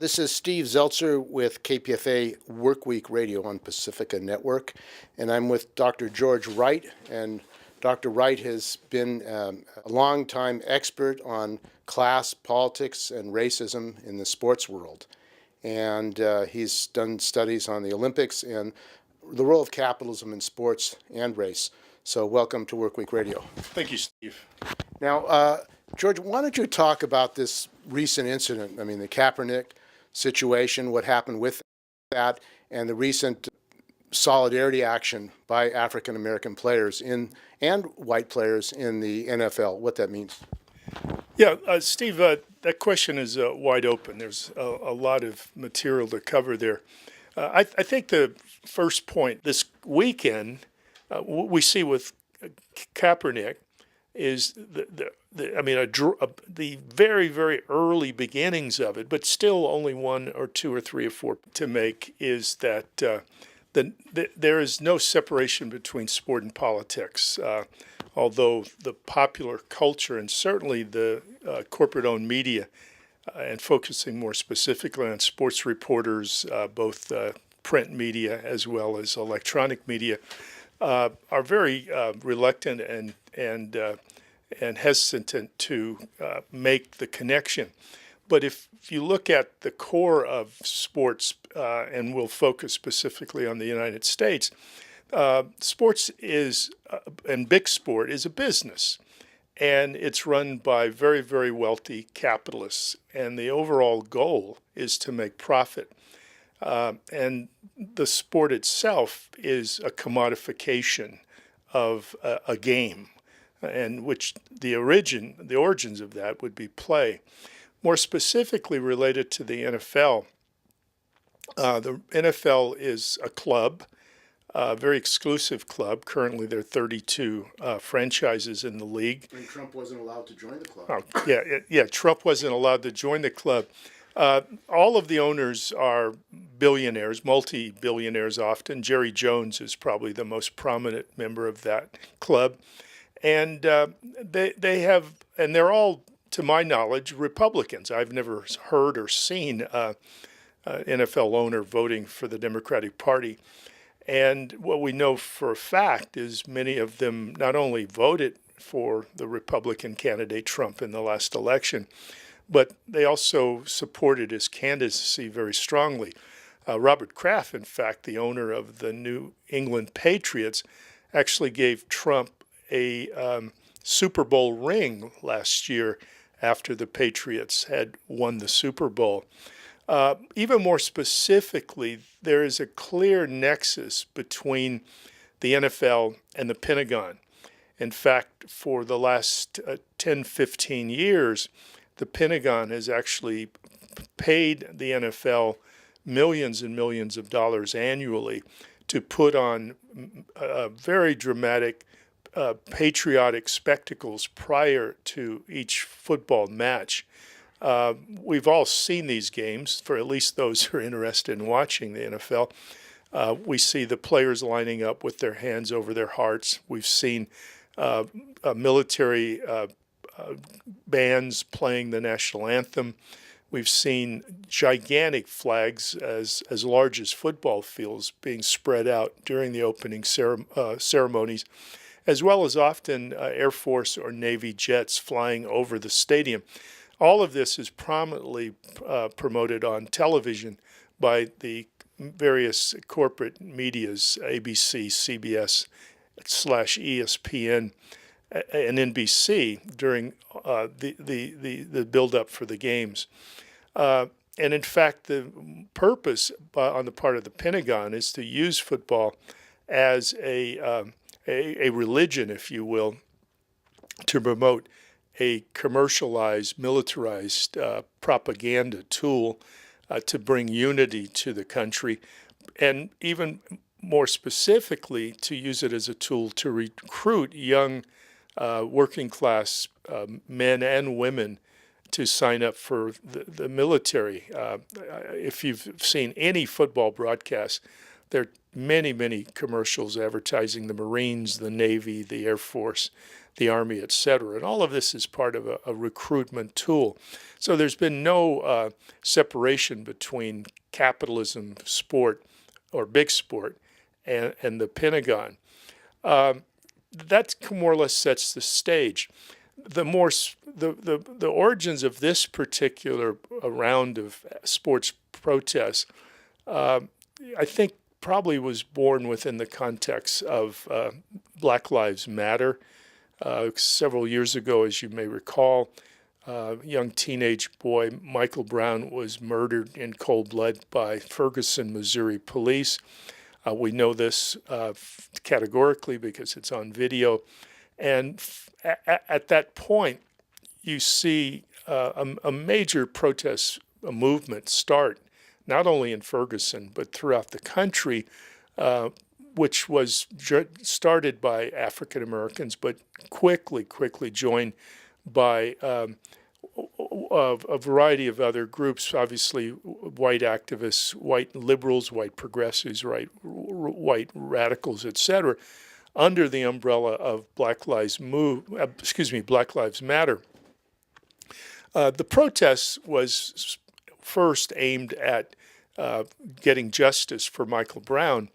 This is Steve Zeltzer with KPFA Workweek Radio on Pacifica Network, and I'm with Dr. George Wright. And Dr. Wright has been a longtime expert on class, politics, and racism in the sports world. And he's done studies on the Olympics and the role of capitalism in sports and race. So welcome to Workweek Radio. Thank you, Steve. Now, George, why don't you talk about this recent incident? I mean, the Kaepernick situation, what happened with that, and the recent solidarity action by African American players and white players in the NFL, what that means. Yeah, Steve, that question is wide open. There's a lot of material to cover there. I think the first point this weekend, what we see with Kaepernick is the very, very early beginnings of it, but still only one or two or three or four to make, is that there is no separation between sport and politics, although the popular culture and certainly the corporate-owned media, and focusing more specifically on sports reporters, both print media as well as electronic media, are very reluctant and hesitant to make the connection. But if you look at the core of sports, and we'll focus specifically on the United States, sports is, and big sport is a business. And it's run by very, very wealthy capitalists. And the overall goal is to make profit. And the sport itself is a commodification of a game, and which the origins of that would be play. More specifically related to the NFL is a club, a very exclusive club. Currently, there are 32 franchises in the league. And Trump wasn't allowed to join the club. Yeah, Trump wasn't allowed to join the club. All of the owners are billionaires, multi-billionaires often. Jerry Jones is probably the most prominent member of that club. And they have, and they're all, to my knowledge, Republicans. I've never heard or seen an NFL owner voting for the Democratic Party. And what we know for a fact is many of them not only voted for the Republican candidate Trump in the last election, but they also supported his candidacy very strongly. Robert Kraft, in fact, the owner of the New England Patriots, actually gave Trump a Super Bowl ring last year after the Patriots had won the Super Bowl. Even more specifically, there is a clear nexus between the NFL and the Pentagon. In fact, for the last 10, 15 years, the Pentagon has actually paid the NFL millions and millions of dollars annually to put on very dramatic patriotic spectacles prior to each football match. We've all seen these games, for at least those who are interested in watching the NFL. We see the players lining up with their hands over their hearts. We've seen military bands playing the national anthem. We've seen gigantic flags as large as football fields being spread out during the opening ceremonies, as well as often Air Force or Navy jets flying over the stadium. All of this is prominently promoted on television by the various corporate medias, ABC, CBS /ESPN, and NBC during the build-up for the games. And in fact, the purpose on the part of the Pentagon is to use football as a religion, if you will, to promote a commercialized, militarized propaganda tool to bring unity to the country, and even more specifically, to use it as a tool to recruit young working class men and women to sign up for the military. If you've seen any football broadcast, there are many, many commercials advertising the Marines, the Navy, the Air Force, the Army, etc. And all of this is part of a recruitment tool. So there's been no separation between capitalism, sport, or big sport, and the Pentagon. That more or less sets the stage. The origins of this particular round of sports protests, I think, probably was born within the context of Black Lives Matter. Several years ago, as you may recall, a young teenage boy, Michael Brown, was murdered in cold blood by Ferguson, Missouri police. We know this categorically because it's on video. And at that point, you see a major protest movement start, not only in Ferguson, but throughout the country, which was started by African Americans, but quickly joined by a variety of other groups, obviously white activists, white liberals, white progressives, white radicals, etc., under the umbrella of Black Lives Matter. The protest was first aimed at getting justice for Michael Brown,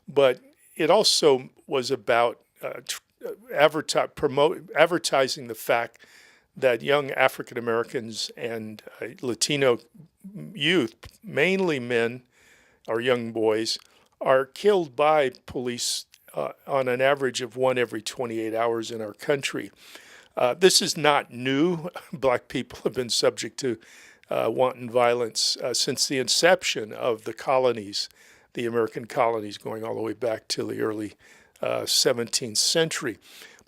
but it also was about advertising the fact that young African Americans and Latino youth, mainly men or young boys, are killed by police on an average of one every 28 hours in our country. This is not new. Black people have been subject to wanton violence since the inception of the colonies, the American colonies, going all the way back to the early 17th century.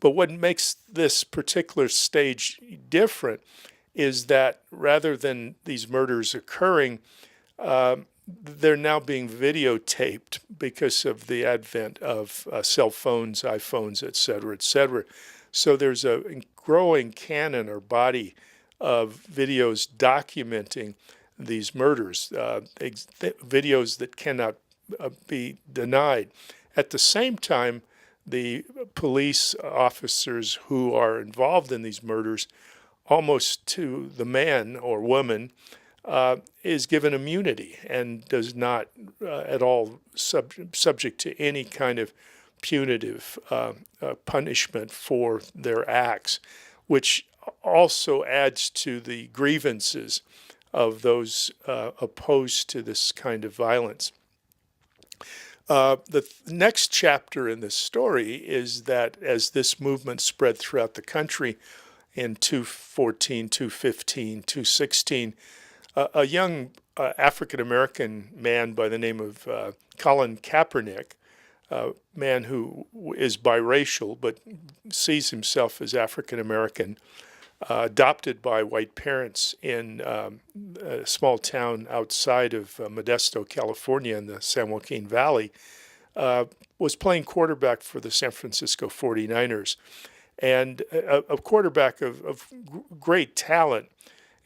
But what makes this particular stage different is that rather than these murders occurring, they're now being videotaped because of the advent of cell phones, iPhones, et cetera, et cetera. So there's a growing canon or body of videos documenting these murders, videos that cannot be denied. At the same time, the police officers who are involved in these murders, almost to the man or woman, is given immunity and does not at all subject to any kind of punitive punishment for their acts, which also adds to the grievances of those opposed to this kind of violence. The next chapter in this story is that as this movement spread throughout the country in 2014, 2015, 2016, a young African-American man by the name of Colin Kaepernick, a man who is biracial but sees himself as African-American, adopted by white parents in a small town outside of Modesto, California in the San Joaquin Valley, was playing quarterback for the San Francisco 49ers. And a quarterback of great talent,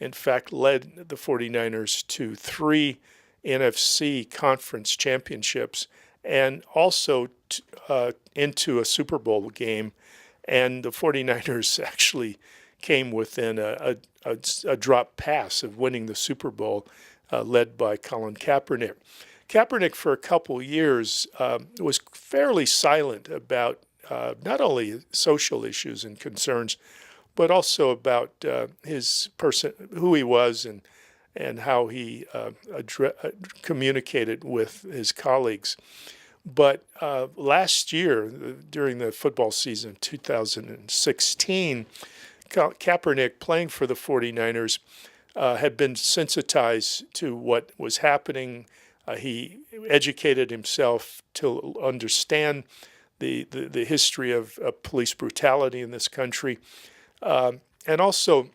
in fact, led the 49ers to 3 NFC conference championships and also into a Super Bowl game. And the 49ers actually came within a drop pass of winning the Super Bowl, led by Colin Kaepernick. Kaepernick, for a couple years, was fairly silent about not only social issues and concerns, but also about his person, who he was, and how he communicated with his colleagues. But last year, during the football season 2016, Kaepernick, playing for the 49ers, had been sensitized to what was happening. He educated himself to understand the history of police brutality in this country. And also,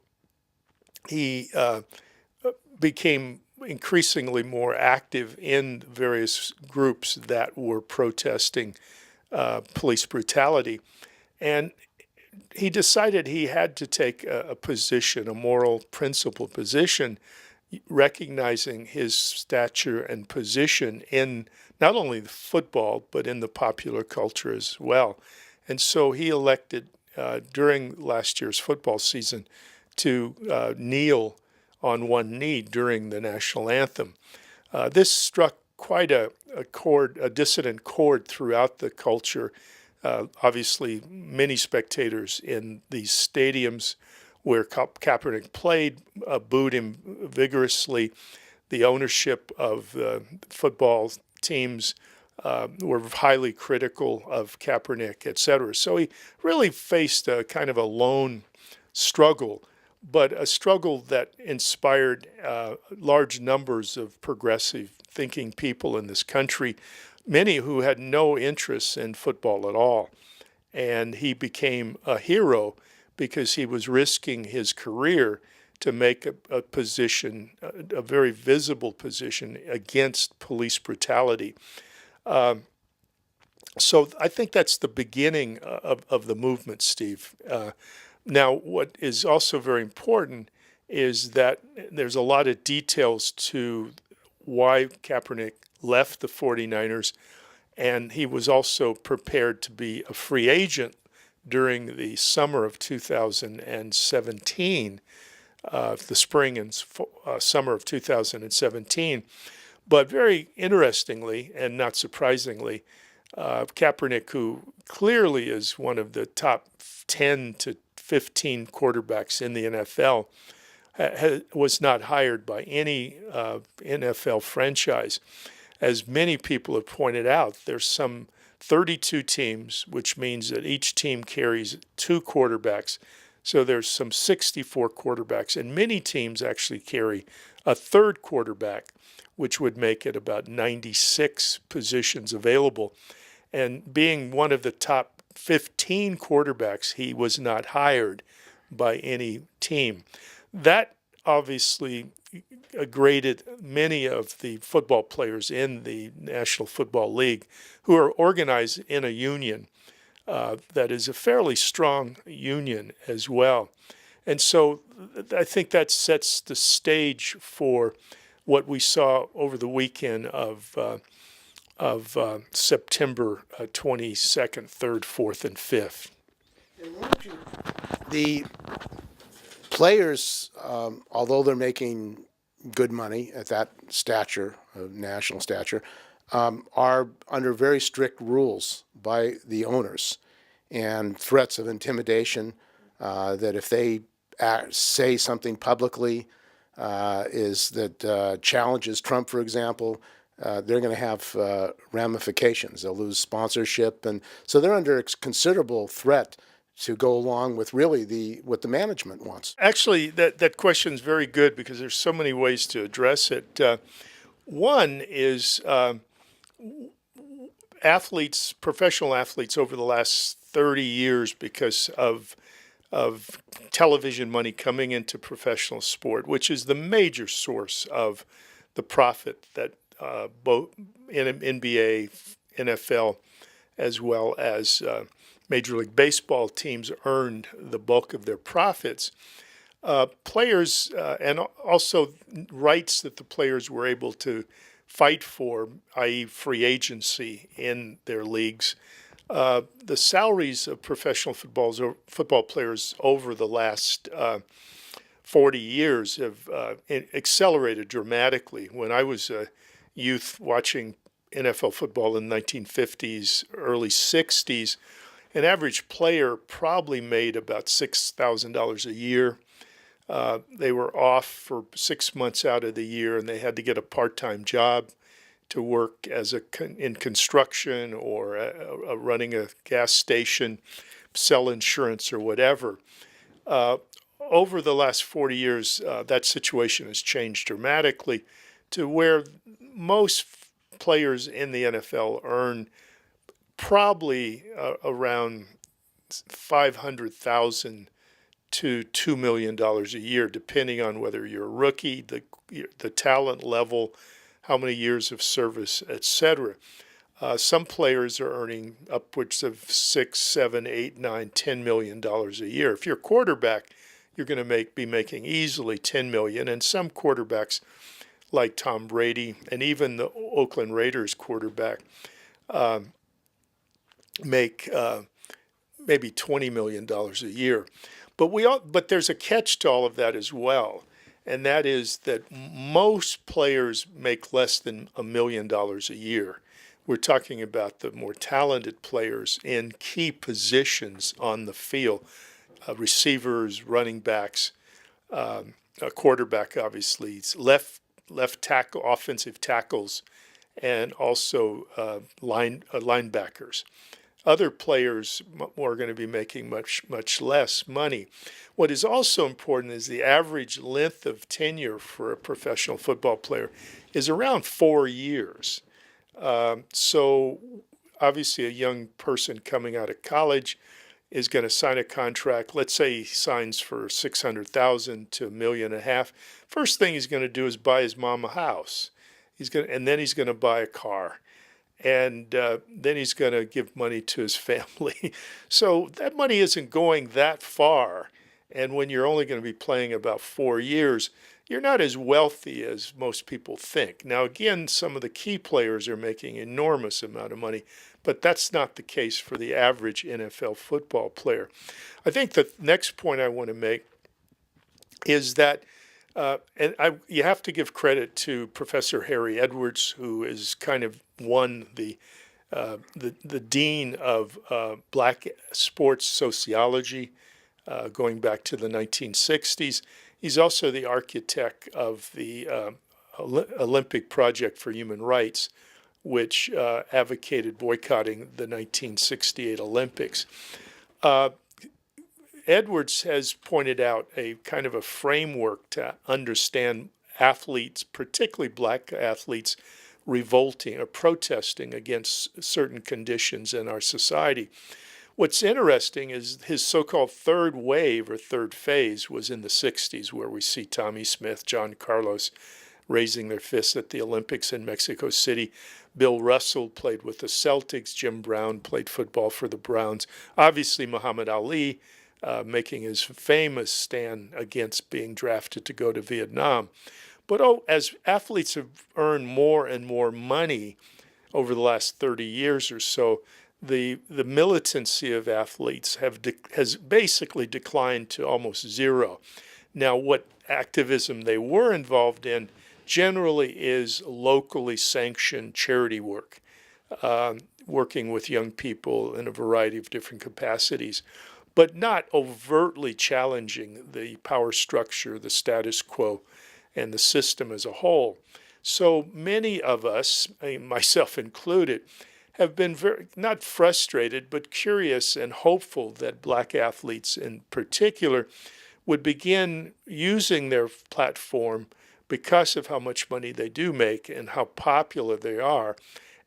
he became increasingly more active in various groups that were protesting police brutality. And he decided he had to take a position, a moral principle position, recognizing his stature and position in not only the football, but in the popular culture as well. And so he elected during last year's football season to kneel on one knee during the national anthem. This struck quite a chord, a dissonant chord throughout the culture. Obviously, many spectators in these stadiums where Kaepernick played booed him vigorously. The ownership of football teams were highly critical of Kaepernick, et cetera. So he really faced a kind of a lone struggle, but a struggle that inspired large numbers of progressive thinking people in this country, many who had no interest in football at all. And he became a hero because he was risking his career to make a position, a very visible position against police brutality. So I think that's the beginning of the movement, Steve. Now, what is also very important is that there's a lot of details to why Kaepernick left the 49ers, and he was also prepared to be a free agent during the summer of 2017, the spring and summer of 2017. But very interestingly, and not surprisingly, Kaepernick, who clearly is one of the top 10 to 15 quarterbacks in the NFL, was not hired by any NFL franchise. As many people have pointed out, there's some 32 teams, which means that each team carries 2 quarterbacks. So there's some 64 quarterbacks, and many teams actually carry a third quarterback, which would make it about 96 positions available. And being one of the top 15 quarterbacks, he was not hired by any team. That obviously graded many of the football players in the National Football League, who are organized in a union that is a fairly strong union as well. And so I think that sets the stage for what we saw over the weekend of September 22nd, 3rd, 4th, and 5th. The players, although they're making good money at that stature, national stature, are under very strict rules by the owners and threats of intimidation, that if they say something publicly that challenges Trump, for example, they're going to have ramifications. They'll lose sponsorship, and so they're under considerable threat to go along with really what the management wants. Actually, that question is very good because there's so many ways to address it. One is athletes, professional athletes, over the last 30 years, because of television money coming into professional sport, which is the major source of the profit that both in NBA, NFL, as well as Major League Baseball teams earned the bulk of their profits. Players and also rights that the players were able to fight for, i.e. free agency in their leagues. The salaries of professional football players over the last 40 years have accelerated dramatically. When I was a youth watching NFL football in the 1950s, early 60s, an average player probably made about $6,000 a year. They were off for 6 months out of the year, and they had to get a part-time job to work as in construction or running a gas station, sell insurance or whatever. Over the last 40 years, that situation has changed dramatically to where most players in the NFL earn probably around $500,000 to $2 million a year, depending on whether you're a rookie, the talent level, how many years of service, etc. Some players are earning upwards of $6, $7, $8, $9, $10 million a year. If you're a quarterback, you're going to be making easily $10 million. And some quarterbacks, like Tom Brady and even the Oakland Raiders quarterback, make maybe $20 million a year. But there's a catch to all of that as well, and that is that most players make less than $1 million a year. We're talking about the more talented players in key positions on the field, receivers, running backs, a quarterback, obviously, left tackle, offensive tackles, and also linebackers. Other players are going to be making much less money. What is also important is the average length of tenure for a professional football player is around 4 years. So obviously a young person coming out of college is going to sign a contract. Let's say he signs for $600,000 to $1.5 million. First thing he's going to do is buy his mom a house. And then he's going to buy a car. And then he's going to give money to his family. So that money isn't going that far. And when you're only going to be playing about 4 years, you're not as wealthy as most people think. Now, again, some of the key players are making enormous amount of money, but that's not the case for the average NFL football player. I think the next point I want to make is that you have to give credit to Professor Harry Edwards, who is kind of the dean of black sports sociology, going back to the 1960s. He's also the architect of the Olympic Project for Human Rights, which advocated boycotting the 1968 Olympics. Edwards has pointed out a kind of a framework to understand athletes, particularly black athletes, revolting or protesting against certain conditions in our society. What's interesting is his so-called third wave or third phase was in the 60s, where we see Tommy Smith, John Carlos raising their fists at the Olympics in Mexico City. Bill Russell played with the Celtics. Jim Brown played football for the Browns. Obviously, Muhammad Ali making his famous stand against being drafted to go to Vietnam. But as athletes have earned more and more money over the last 30 years or so, the militancy of athletes has basically declined to almost zero. Now, what activism they were involved in generally is locally sanctioned charity work, working with young people in a variety of different capacities, but not overtly challenging the power structure, the status quo, and the system as a whole. So many of us, myself included, have been very, not frustrated, but curious and hopeful that black athletes in particular would begin using their platform because of how much money they do make and how popular they are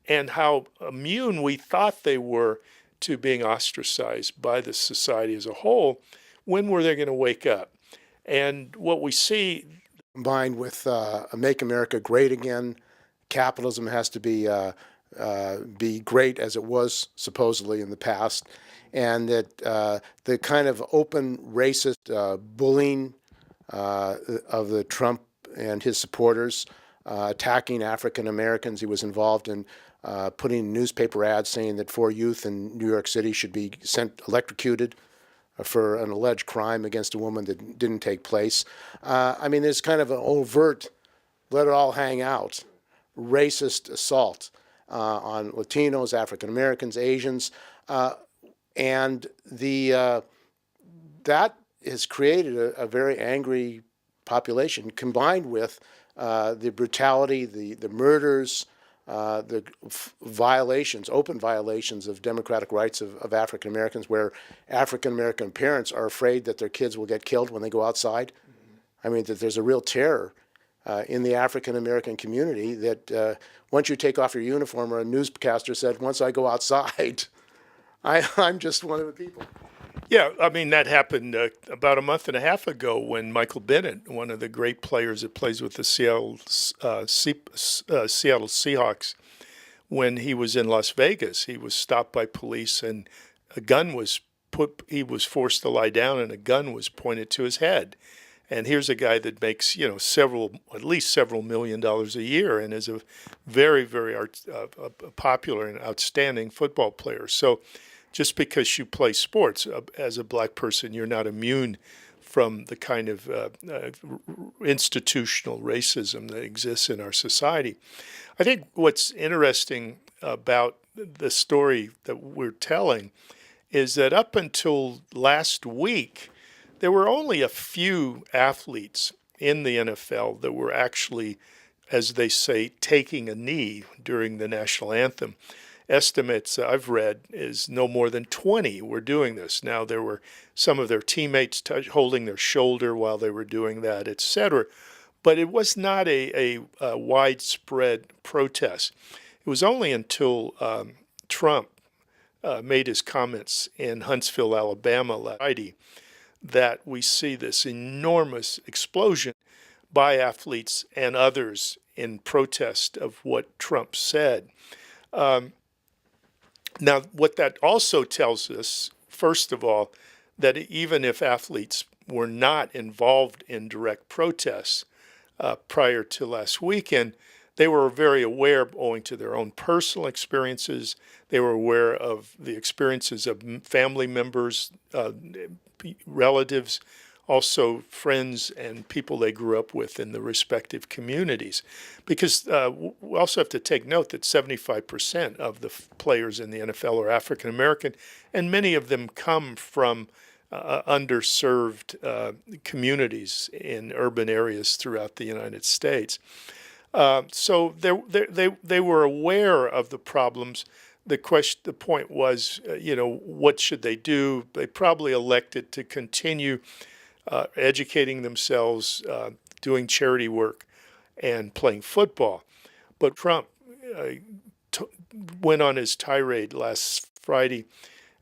and how immune we thought they were to being ostracized by the society as a whole. When were they going to wake up? And what we see, combined with Make America Great Again, capitalism has to be great as it was supposedly in the past, and that the kind of open racist bullying of the Trump and his supporters, attacking African Americans. He was involved in putting newspaper ads saying that 4 youth in New York City should be electrocuted for an alleged crime against a woman that didn't take place. I mean, there's kind of an overt, let it all hang out, racist assault on Latinos, African Americans, Asians, and that has created a very angry population, combined with the brutality, the murders, the violations, open violations of democratic rights of African Americans, where African American parents are afraid that their kids will get killed when they go outside. I mean, that there's a real terror in the African American community that once you take off your uniform, or a newscaster said, once I go outside, I'm just one of the people. Yeah, I mean, that happened about a month and a half ago when Michael Bennett, one of the great players that plays with the Seattle Seahawks, when he was in Las Vegas. He was stopped by police and a gun was he was forced to lie down and a gun was pointed to his head. And here's a guy that makes, at least several $1,000,000 a year and is a very, very popular and outstanding football player. So just because you play sports as a black person, you're not immune from the kind of institutional racism that exists in our society. I think what's interesting about the story that we're telling is that up until last week, there were only a few athletes in the NFL that were actually, as they say, taking a knee during the national anthem. Estimates I've read is no more than 20 were doing this. Now, there were some of their teammates holding their shoulder while they were doing that, etc. But it was not a widespread protest. It was only until Trump made his comments in Huntsville, Alabama last Friday that we see this enormous explosion by athletes and others in protest of what Trump said. Now, what that also tells us, first of all, that even if athletes were not involved in direct protests prior to last weekend, they were very aware, owing to their own personal experiences. They were aware of the experiences of family members, relatives, also friends and people they grew up with in the respective communities. Because we also have to take note that 75% of the players in the NFL are African American, and many of them come from underserved communities in urban areas throughout the United States. So they were aware of the problems. The point was, what should they do? They probably elected to continue educating themselves, doing charity work, and playing football. But Trump went on his tirade last Friday,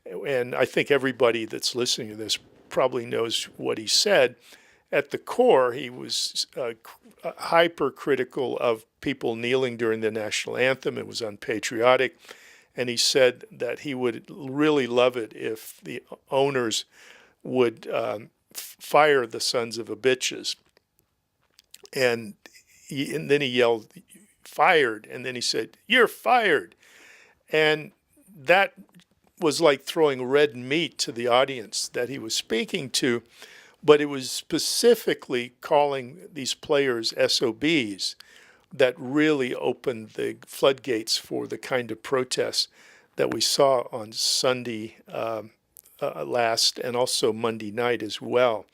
and I think everybody that's listening to this probably knows what he said. At the core, he was hypercritical of people kneeling during the national anthem. It was unpatriotic. And he said that he would really love it if the owners would fire the sons of a bitches. And then he yelled, fired. And then he said, you're fired. And that was like throwing red meat to the audience that he was speaking to. But it was specifically calling these players SOBs that really opened the floodgates for the kind of protests that we saw on Sunday last and also Monday night as well.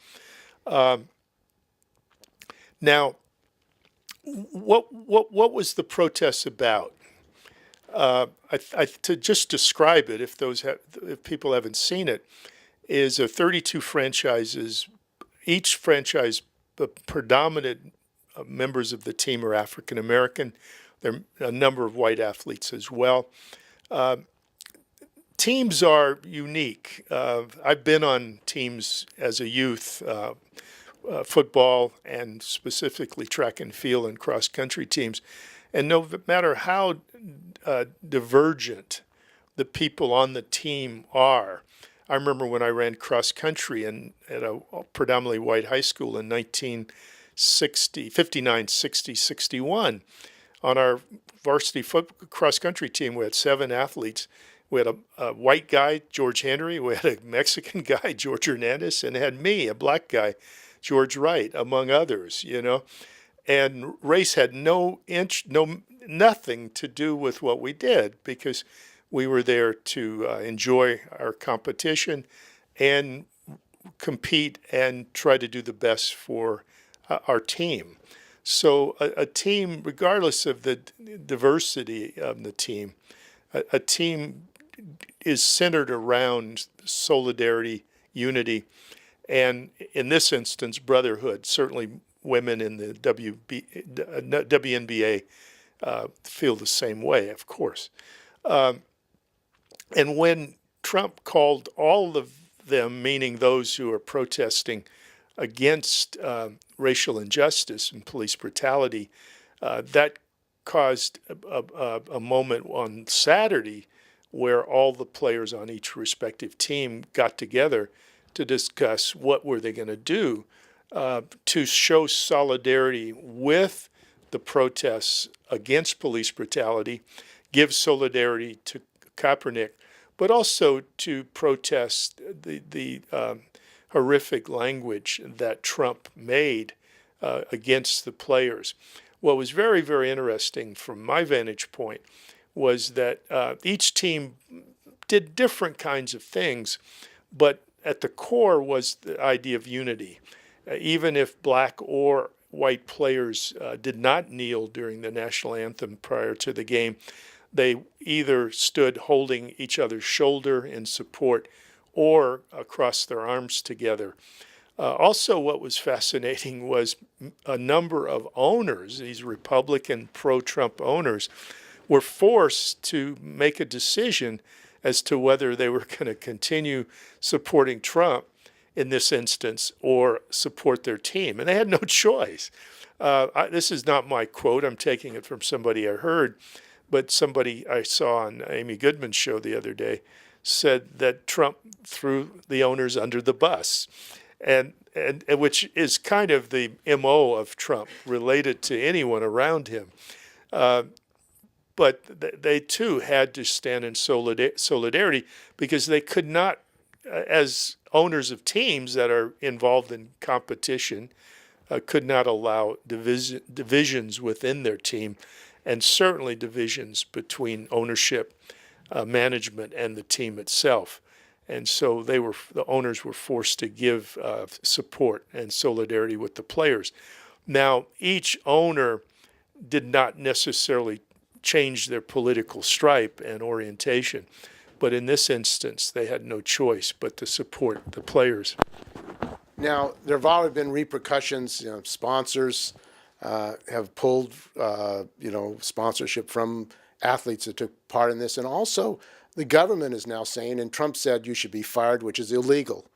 Now, what was the protest about? To just describe it, if people haven't seen it, is 32 franchises. Each franchise, the predominant members of the team are African American. There are a number of white athletes as well. Teams are unique. I've been on teams as a youth, football and specifically track and field and cross country teams. And no matter how divergent the people on the team are, I remember when I ran cross country at a predominantly white high school in 59, 60, 61. On our varsity cross country team, we had 7 athletes. We had a white guy, George Henry. We had a Mexican guy, George Hernandez, and had me, a black guy, George Wright, among others. And race had nothing to do with what we did because we were there to enjoy our competition and compete and try to do the best for our team. So a team, regardless of the diversity of the team, a team is centered around solidarity, unity, and in this instance, brotherhood. Certainly women in the WNBA feel the same way, of course. And when Trump called all of them, meaning those who are protesting against racial injustice and police brutality, that caused a moment on Saturday where all the players on each respective team got together to discuss what were they going to do to show solidarity with the protests against police brutality, give solidarity to Kaepernick, but also to protest the horrific language that Trump made against the players. What was very, very interesting from my vantage point was that each team did different kinds of things, but at the core was the idea of unity. Even if black or white players did not kneel during the national anthem prior to the game, they either stood holding each other's shoulder in support or crossed their arms together. Also, what was fascinating was a number of owners, these Republican pro-Trump owners, were forced to make a decision as to whether they were going to continue supporting Trump in this instance or support their team. And they had no choice. This is not my quote. I'm taking it from somebody I heard, but somebody I saw on Amy Goodman's show the other day said that Trump threw the owners under the bus, and which is kind of the MO of Trump related to anyone around him. But they too had to stand in solidarity because they could not, as owners of teams that are involved in competition, could not allow divisions within their team, and certainly divisions between ownership, management, and the team itself. And so the owners were forced to give support and solidarity with the players. Now, each owner did not necessarily change their political stripe and orientation, but in this instance, they had no choice but to support the players. Now, there have already been repercussions. Sponsors have pulled, sponsorship from athletes that took part in this, and also the government is now saying, and Trump said you should be fired, which is illegal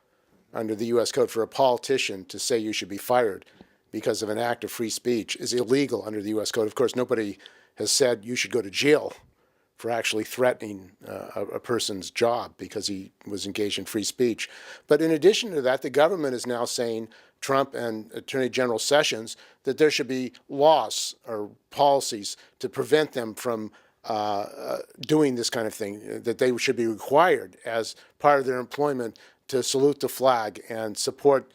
under the U.S. Code for a politician to say you should be fired because of an act of free speech is illegal under the U.S. Code. Of course, nobody has said you should go to jail for actually threatening a person's job because he was engaged in free speech. But in addition to that, the government is now saying, Trump and Attorney General Sessions, that there should be laws or policies to prevent them from doing this kind of thing, that they should be required as part of their employment to salute the flag and support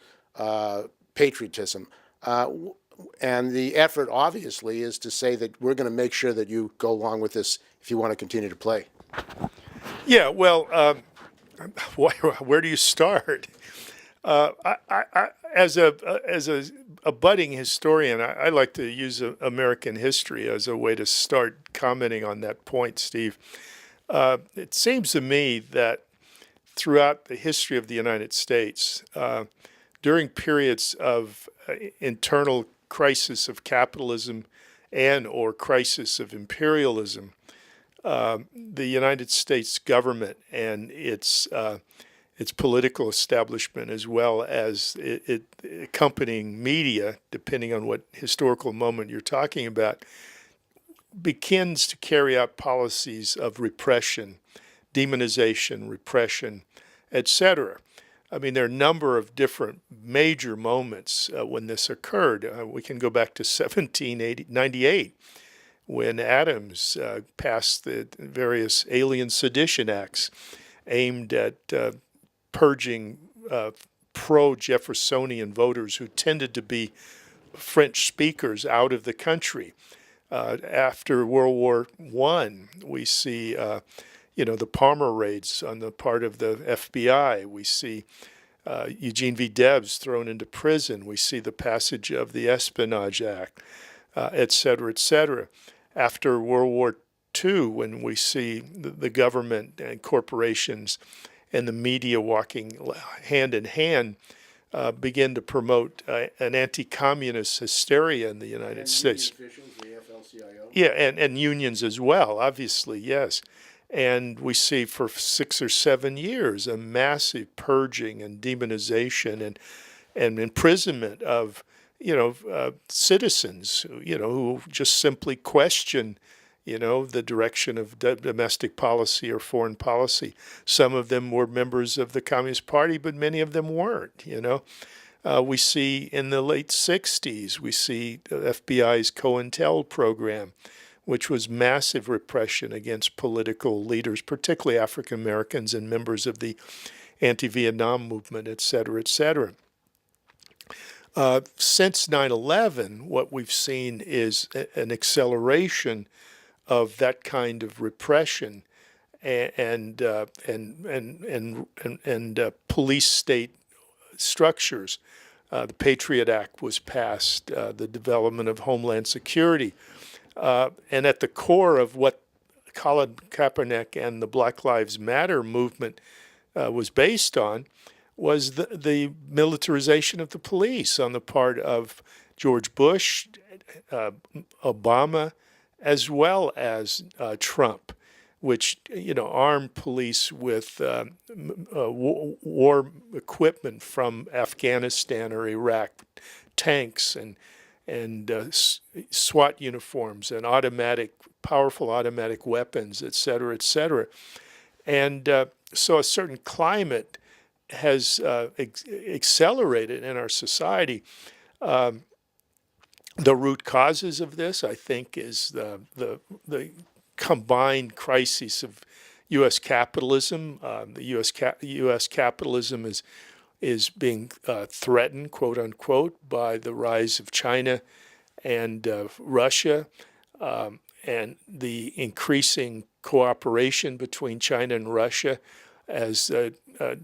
patriotism. And the effort, obviously, is to say that we're going to make sure that you go along with this if you want to continue to play. Yeah, well, where do you start? As a budding historian, I like to use American history as a way to start commenting on that point, Steve. It seems to me that throughout the history of the United States, during periods of internal crisis of capitalism and or crisis of imperialism, the United States government and its political establishment, as well as it accompanying media, depending on what historical moment you're talking about, begins to carry out policies of repression, demonization, repression, etc. I mean, there are a number of different major moments when this occurred. We can go back to 1798, when Adams passed the various Alien Sedition Acts aimed at purging pro-Jeffersonian voters who tended to be French speakers out of the country. After World War I, we see the Palmer raids on the part of the FBI. We see Eugene V. Debs thrown into prison. We see the passage of the Espionage Act, et cetera, et cetera. After World War II, when we see the government and corporations and the media walking hand in hand, begin to promote an anti-communist hysteria in the United States. Union officials, the AFL-CIO. Yeah, and unions as well, obviously, yes. And we see for 6 or 7 years a massive purging and demonization and imprisonment of citizens, who just simply question, the direction of domestic policy or foreign policy. Some of them were members of the Communist Party, but many of them weren't. We see in the late 60s, we see the FBI's COINTEL program, which was massive repression against political leaders, particularly African Americans and members of the anti-Vietnam movement, et cetera, et cetera. Since 9/11, what we've seen is an acceleration of that kind of repression and police state structures. The Patriot Act was passed, the development of Homeland Security. And at the core of what Colin Kaepernick and the Black Lives Matter movement was based on was the militarization of the police on the part of George Bush, Obama, as well as Trump, which armed police with war equipment from Afghanistan or Iraq, tanks and SWAT uniforms and powerful automatic weapons, et cetera, et cetera. And so a certain climate has accelerated in our society. The root causes of this, I think, is the combined crisis of U.S. capitalism. The U.S. capitalism is being threatened, quote unquote, by the rise of China and Russia, and the increasing cooperation between China and Russia as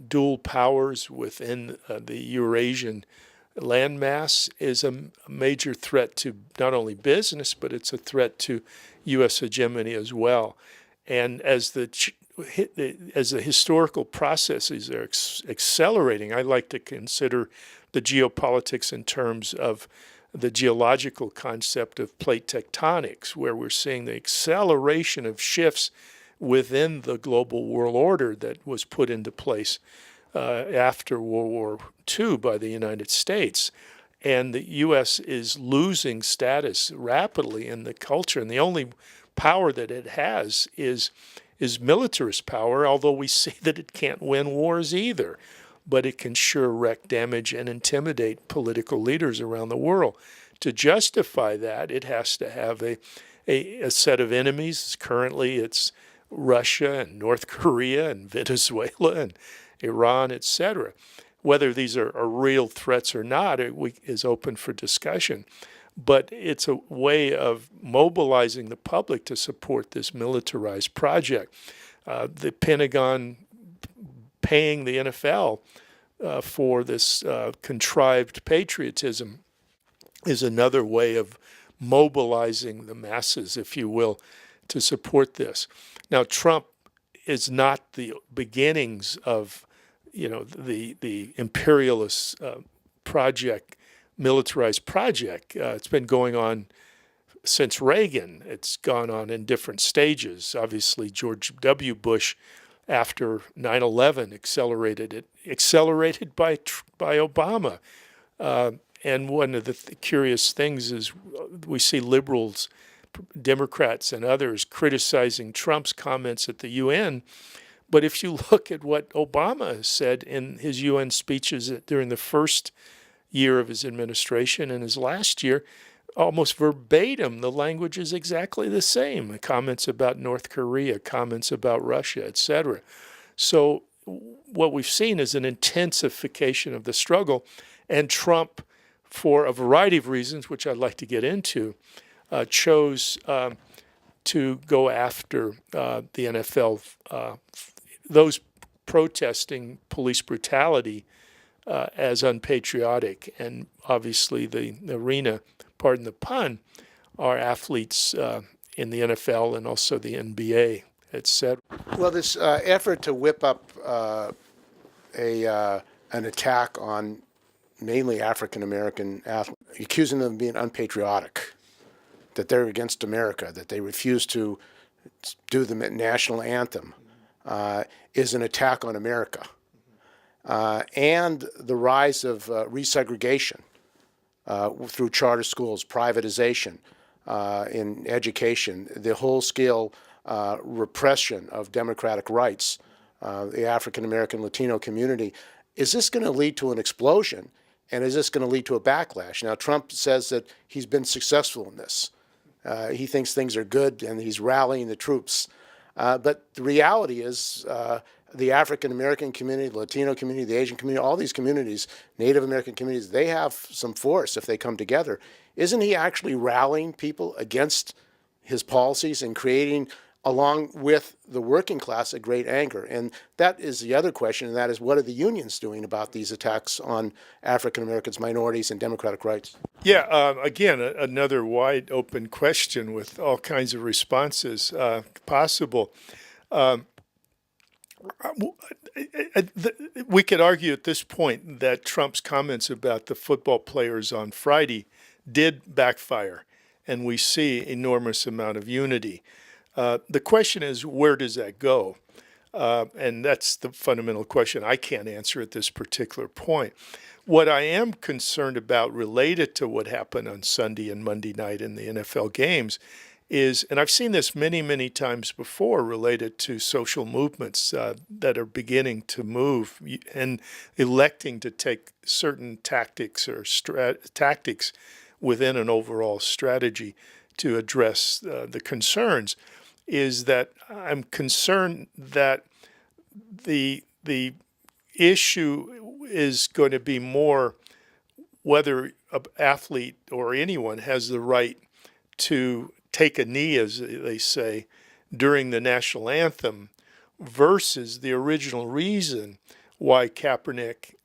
dual powers within the Eurasian landmass is a major threat to not only business, but it's a threat to U.S. hegemony as well. And as the historical processes are accelerating, I like to consider the geopolitics in terms of the geological concept of plate tectonics, where we're seeing the acceleration of shifts within the global world order that was put into place after World War II by the United States. And the U.S. is losing status rapidly in the culture, and the only power that it has is militarist power, although we see that it can't win wars either. But it can sure wreak damage and intimidate political leaders around the world. To justify that, it has to have a set of enemies. Currently, it's Russia and North Korea and Venezuela and Iran, etc. Whether these are real threats or not is open for discussion. But it's a way of mobilizing the public to support this militarized project. The Pentagon paying the NFL for this contrived patriotism is another way of mobilizing the masses, if you will, to support this. Now, Trump is not the beginnings of, the imperialist project, militarized project. It's been going on since Reagan. It's gone on in different stages. Obviously, George W. Bush, after 9/11, accelerated by Obama. And one of the curious things is we see liberals, Democrats, and others criticizing Trump's comments at the UN. But if you look at what Obama said in his UN speeches during the first year of his administration and his last year, almost verbatim, the language is exactly the same. Comments about North Korea, comments about Russia, etc. So what we've seen is an intensification of the struggle, and Trump, for a variety of reasons, which I'd like to get into, chose to go after the NFL, those protesting police brutality as unpatriotic. And obviously the arena, pardon the pun, are athletes in the NFL and also the NBA, etc. Well, this effort to whip up an attack on mainly African-American athletes, accusing them of being unpatriotic, that they're against America, that they refuse to do the national anthem, is an attack on America. And the rise of resegregation, through charter schools, privatization in education, the whole-scale repression of democratic rights, the African American Latino community. Is this going to lead to an explosion, and is this going to lead to a backlash? Now, Trump says that he's been successful in this. He thinks things are good, and he's rallying the troops. But the reality is the African American community, the Latino community, the Asian community, all these communities, Native American communities, they have some force if they come together. Isn't he actually rallying people against his policies and creating, along with the working class, a great anger? And that is the other question, and that is, what are the unions doing about these attacks on African Americans, minorities, and democratic rights? Yeah, again, another wide open question with all kinds of responses possible. We could argue at this point that Trump's comments about the football players on Friday did backfire, and we see enormous amount of unity. The question is, where does that go? And that's the fundamental question I can't answer at this particular point. What I am concerned about related to what happened on Sunday and Monday night in the NFL games is, and I've seen this many, many times before related to social movements that are beginning to move and electing to take certain tactics or tactics within an overall strategy to address the concerns, is that I'm concerned that the issue is going to be more whether an athlete or anyone has the right to take a knee, as they say, during the national anthem versus the original reason why Kaepernick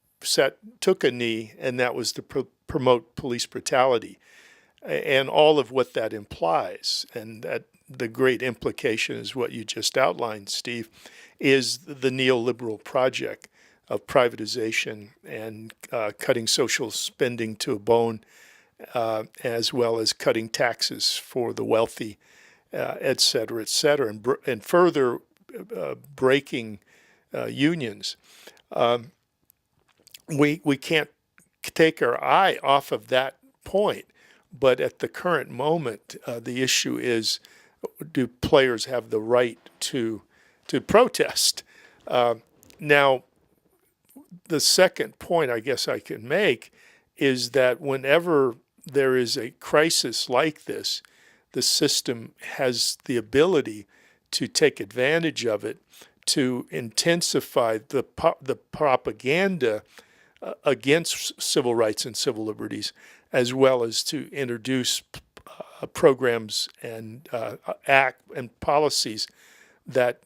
took a knee, and that was to promote police brutality and all of what that implies. And that the great implication is what you just outlined, Steve, is the neoliberal project of privatization and cutting social spending to a bone, as well as cutting taxes for the wealthy, et cetera, and further breaking unions. We can't take our eye off of that point, but at the current moment, the issue is, do players have the right to protest? Now, the second point I guess I can make is that whenever there is a crisis like this, the system has the ability to take advantage of it to intensify the propaganda against civil rights and civil liberties, as well as to introduce programs and act and policies that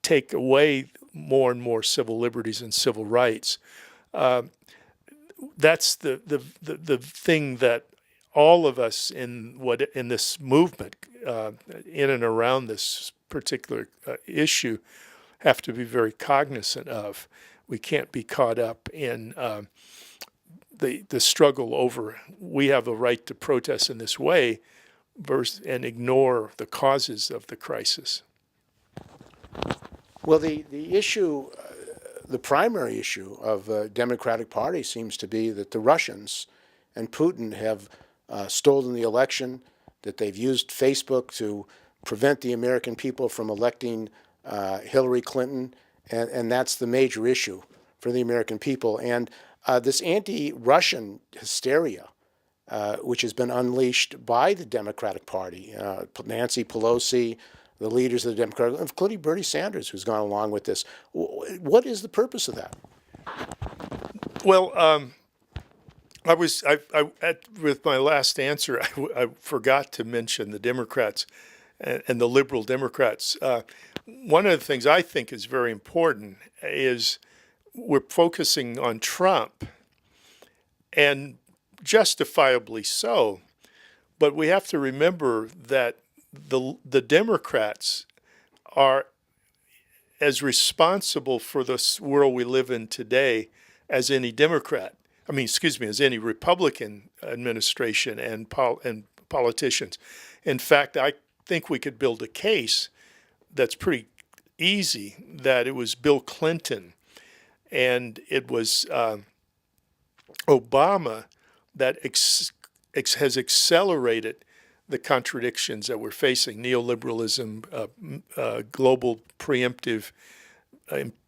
take away more and more civil liberties and civil rights. That's the thing that all of us in this movement, in and around this particular issue, have to be very cognizant of. We can't be caught up in the struggle over we have a right to protest in this way and ignore the causes of the crisis. Well, the issue, the primary issue of the Democratic Party seems to be that the Russians and Putin have stolen the election, that they've used Facebook to prevent the American people from electing Hillary Clinton, and that's the major issue for the American people. And this anti-Russian hysteria, which has been unleashed by the Democratic Party, Nancy Pelosi, the leaders of the Democratic, including Bernie Sanders, who's gone along with this. What is the purpose of that? Well, with my last answer, I forgot to mention the Democrats and the liberal Democrats. One of the things I think is very important is we're focusing on Trump, and justifiably so, but we have to remember that the Democrats are as responsible for the world we live in today as any as any Republican administration and politicians. In fact, I think we could build a case that's pretty easy that it was Bill Clinton and it was Obama that has accelerated the contradictions that we're facing: neoliberalism, global preemptive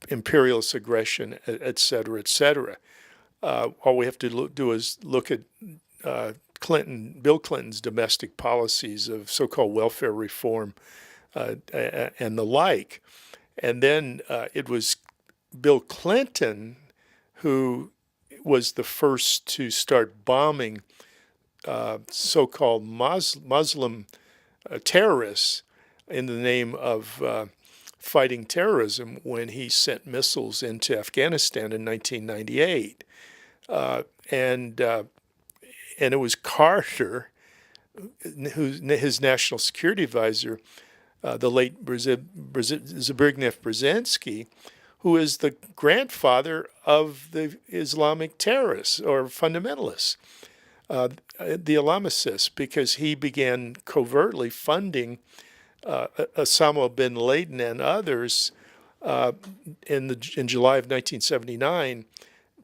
imperialist aggression, et cetera, et cetera. All we have to do is look at Bill Clinton's domestic policies of so-called welfare reform and the like. And then it was Bill Clinton who was the first to start bombing so-called Muslim terrorists in the name of fighting terrorism when he sent missiles into Afghanistan in 1998. And it was Carter, his national security advisor, the late Zbigniew Brzezinski, who is the grandfather of the Islamic terrorists or fundamentalists, the Islamicists, because he began covertly funding Osama bin Laden and others in July of 1979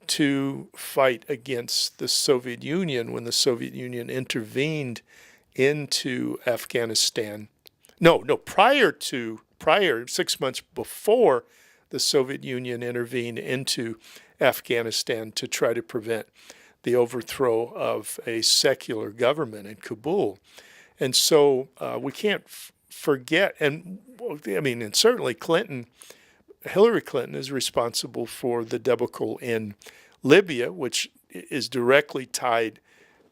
to fight against the Soviet Union when the Soviet Union intervened into Afghanistan. Prior, 6 months before the Soviet Union intervened into Afghanistan to try to prevent the overthrow of a secular government in Kabul. And so we can't forget, and certainly Hillary Clinton is responsible for the debacle in Libya, which is directly tied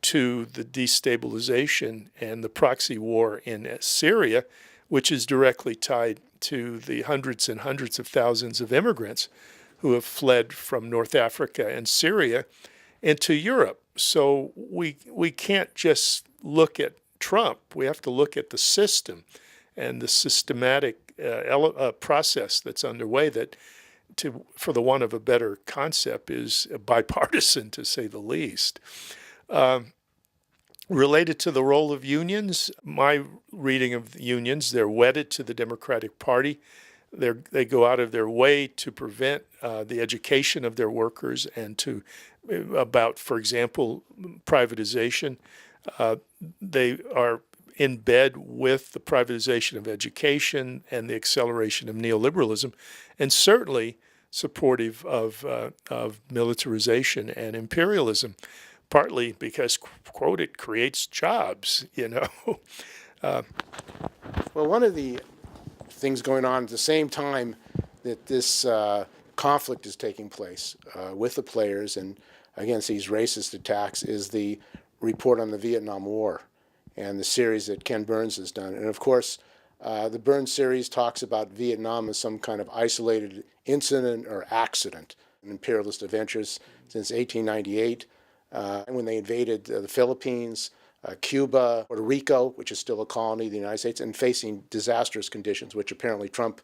to the destabilization and the proxy war in Syria, which is directly tied to the hundreds and hundreds of thousands of immigrants who have fled from North Africa and Syria into Europe. So we can't just look at Trump. We have to look at the system and the systematic process that's underway that, for the want of a concept concept, is bipartisan, to say the least. Related to the role of unions, my reading of unions, they're wedded to the Democratic Party. They go out of their way to prevent the education of their workers and about, for example, privatization. They are in bed with the privatization of education and the acceleration of neoliberalism, and certainly supportive of militarization and imperialism, partly because, quote, it creates jobs, Well, one of the things going on at the same time that this conflict is taking place with the players and against these racist attacks is the report on the Vietnam War and the series that Ken Burns has done. And of course, the Burns series talks about Vietnam as some kind of isolated incident or accident in imperialist adventures since 1898, when they invaded the Philippines, Cuba, Puerto Rico, which is still a colony of the United States, and facing disastrous conditions, which apparently Trump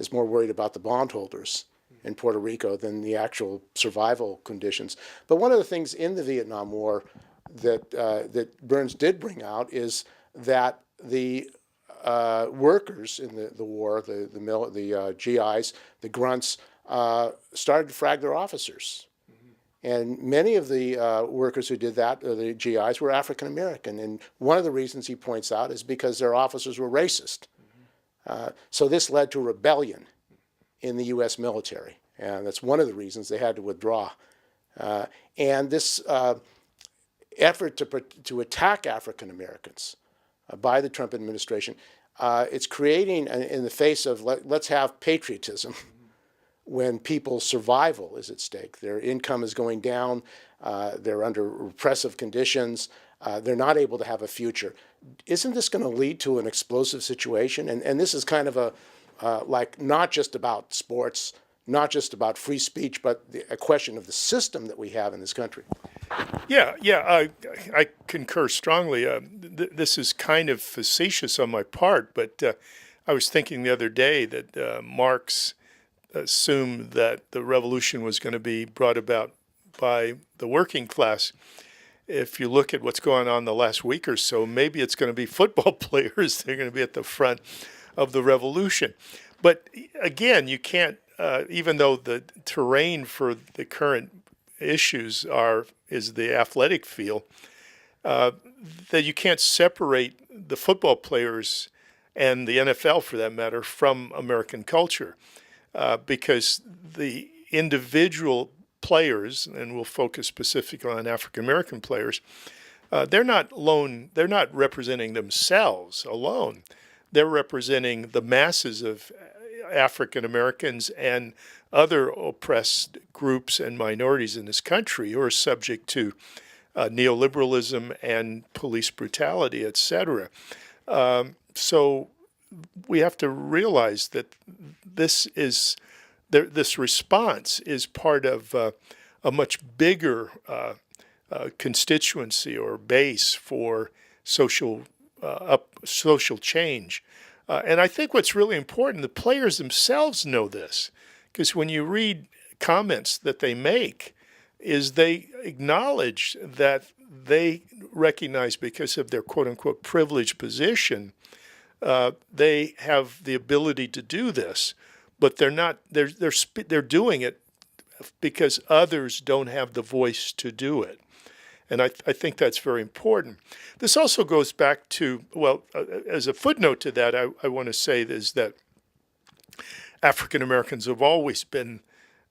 is more worried about the bondholders in Puerto Rico than the actual survival conditions. But one of the things in the Vietnam War that Burns did bring out is that the workers in the war, the GIs, the grunts, started to frag their officers. And many of the workers who did that, the GIs, were African American. And one of the reasons he points out is because their officers were racist. So this led to rebellion in the U.S. military. And that's one of the reasons they had to withdraw. And this effort to attack African Americans by the Trump administration, it's creating, in the face of let's have patriotism, when people's survival is at stake. Their income is going down, they're under repressive conditions, they're not able to have a future. Isn't this going to lead to an explosive situation? And this is kind of not just about sports, not just about free speech, but a question of the system that we have in this country. Yeah, I concur strongly. This is kind of facetious on my part, but I was thinking the other day that Marx assumed that the revolution was going to be brought about by the working class. If you look at what's going on the last week or so, maybe it's going to be football players. They're going to be at the front of the revolution. But again, you can't, even though the terrain for the current issues is the athletic field, that you can't separate the football players and the NFL, for that matter, from American culture, because the individual players, and we'll focus specifically on African American players, they're not representing themselves alone. They're representing the masses of African Americans and other oppressed groups and minorities in this country who are subject to neoliberalism and police brutality, etc. So we have to realize that this response is part of a much bigger constituency or base for social change. And I think what's really important, the players themselves know this, because when you read comments that they make, is they acknowledge that they recognize, because of their quote-unquote privileged position, they have the ability to do this, but they're doing it because others don't have the voice to do it. And I think that's very important. This also goes back to, well, as a footnote to that, I want to say is that African Americans have always been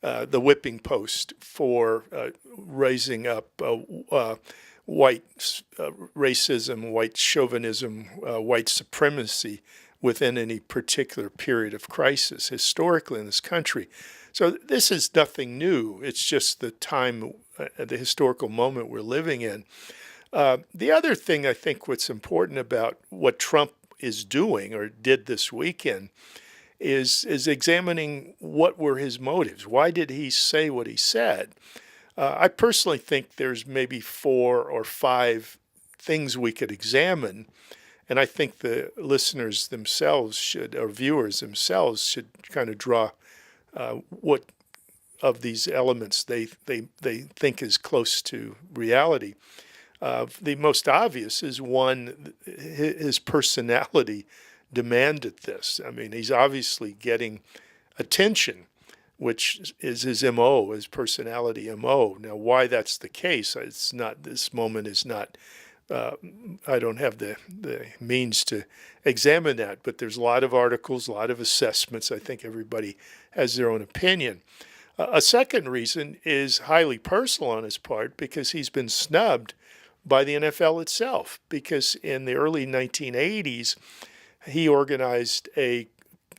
the whipping post for raising up white racism, white chauvinism, white supremacy within any particular period of crisis historically in this country. So this is nothing new. It's just the time, the historical moment we're living in. The other thing I think what's important about what Trump is doing or did this weekend is examining what were his motives. Why did he say what he said? I personally think there's maybe 4 or 5 things we could examine, and I think the listeners themselves should, or viewers themselves should kind of draw what of these elements they think is close to reality. The most obvious is one, his personality demanded this. I mean, he's obviously getting attention, which is his MO, his personality MO. Now, why that's the case, it's not, this moment is not, I don't have the means to examine that, but there's a lot of articles, a lot of assessments. I think everybody has their own opinion. A second reason is highly personal on his part, because he's been snubbed by the NFL itself, because in the early 1980s, he organized a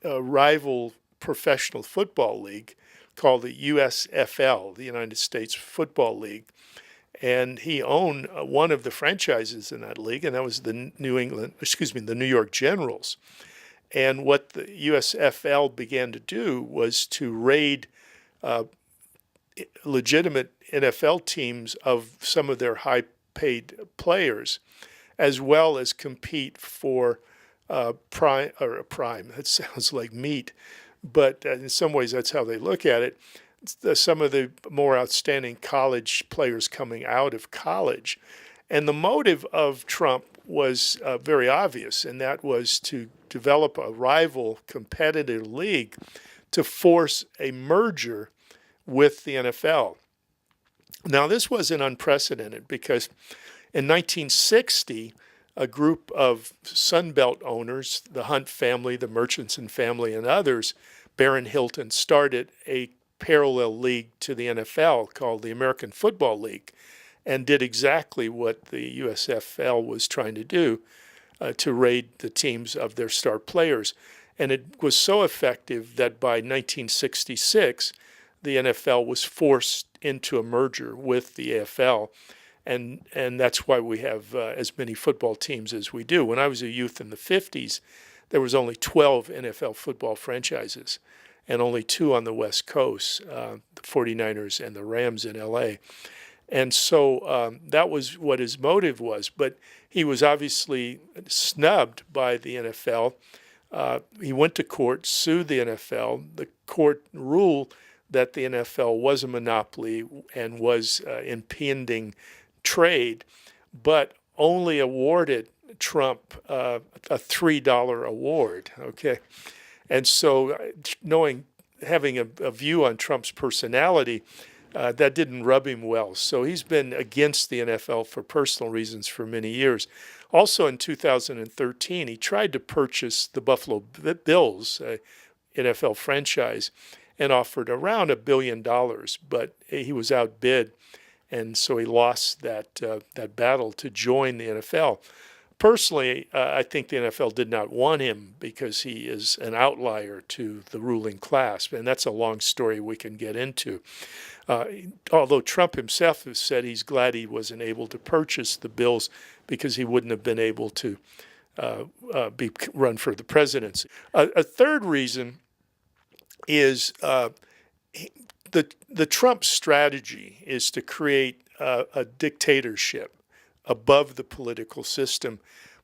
rival professional football league called the USFL, the United States Football League. And he owned one of the franchises in that league, and that was the New York Generals. And what the USFL began to do was to raid legitimate NFL teams of some of their high-paid players, as well as compete for prime. That sounds like meat, but in some ways that's how they look at it. Some of the more outstanding college players coming out of college. And the motive of Trump was very obvious, and that was to develop a rival competitive league to force a merger with the NFL. Now, this wasn't unprecedented, because in 1960, a group of Sunbelt owners, the Hunt family, the Murchison family, and others, Barron Hilton, started a parallel league to the NFL called the American Football League, and did exactly what the USFL was trying to do, to raid the teams of their star players. And it was so effective that by 1966, the NFL was forced into a merger with the AFL, and that's why we have as many football teams as we do. When I was a youth in the 50s, there was only 12 NFL football franchises, and only 2 on the West Coast, the 49ers and the Rams in LA. And so that was what his motive was. But he was obviously snubbed by the NFL. He went to court, sued the NFL. The court ruled that the NFL was a monopoly and was impeding trade, but only awarded Trump a $3 award, okay? And so having a view on Trump's personality, that didn't rub him well. So he's been against the NFL for personal reasons for many years. Also in 2013, he tried to purchase the Buffalo Bills, NFL franchise, and offered around $1 billion, but he was outbid, and so he lost that battle to join the NFL. Personally, I think the NFL did not want him because he is an outlier to the ruling class, and that's a long story we can get into. Although Trump himself has said he's glad he wasn't able to purchase the Bills because he wouldn't have been able to run for the presidency. A third reason is the Trump strategy is to create a dictatorship above the political system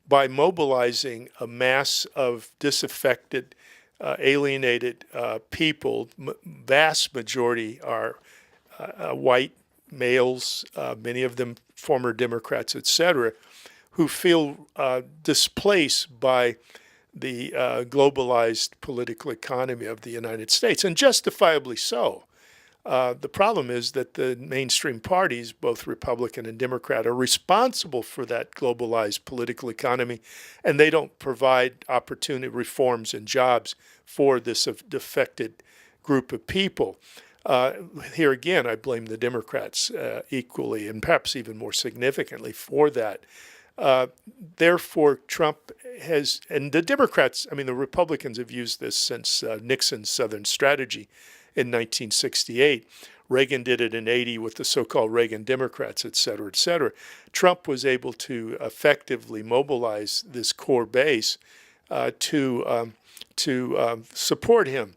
by mobilizing a mass of disaffected, alienated people. Vast majority are white males, many of them former Democrats, etc., who feel displaced by the globalized political economy of the United States, and justifiably so. The problem is that the mainstream parties, both Republican and Democrat, are responsible for that globalized political economy, and they don't provide opportunity, reforms, and jobs for this affected group of people. Here again, I blame the Democrats equally and perhaps even more significantly for that. Therefore, Trump has, and the Democrats, I mean, the Republicans have used this since Nixon's Southern strategy in 1968. Reagan did it in 80 with the so-called Reagan Democrats, et cetera, et cetera. Trump was able to effectively mobilize this core base to support him.